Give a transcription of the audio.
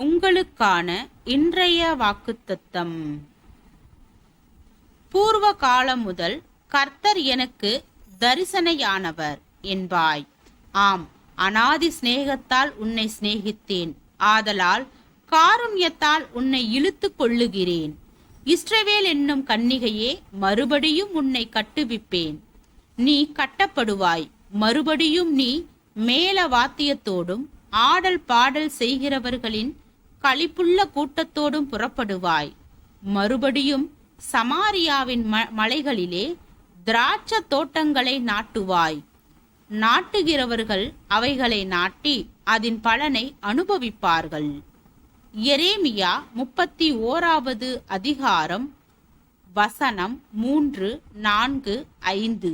உங்களுக்கான இன்றைய வாக்குத்தத்தம். பூர்வ காலம் முதல் கர்த்தர் எனக்கு தரிசனையானவர் என்பாய். ஆம், அநாதி சிநேகத்தால் உன்னை சிநேகித்தேன். ஆதலால் காருண்யத்தால் உன்னை இழுத்து கொள்ளுகிறேன். இஸ்ரவேல் என்னும் கன்னிகையே, மறுபடியும் உன்னை கட்டுவிப்பேன். நீ கட்டப்படுவாய். மறுபடியும் நீ மேல வாத்தியத்தோடும் ஆடல் பாடல் செய்கிறவர்களின் களிப்புள்ள கூட்டத்தோடும் புறப்படுவாய். மறுபடியும் சமாரியாவின் மலைகளிலே திராட்சை தோட்டங்களை நாட்டுவாய். நாட்டுகிறவர்கள் அவைகளை நாட்டி அதன் பலனை அனுபவிப்பார்கள். எரேமியா 31 அதிகாரம் வசனம் 3, 4, 5.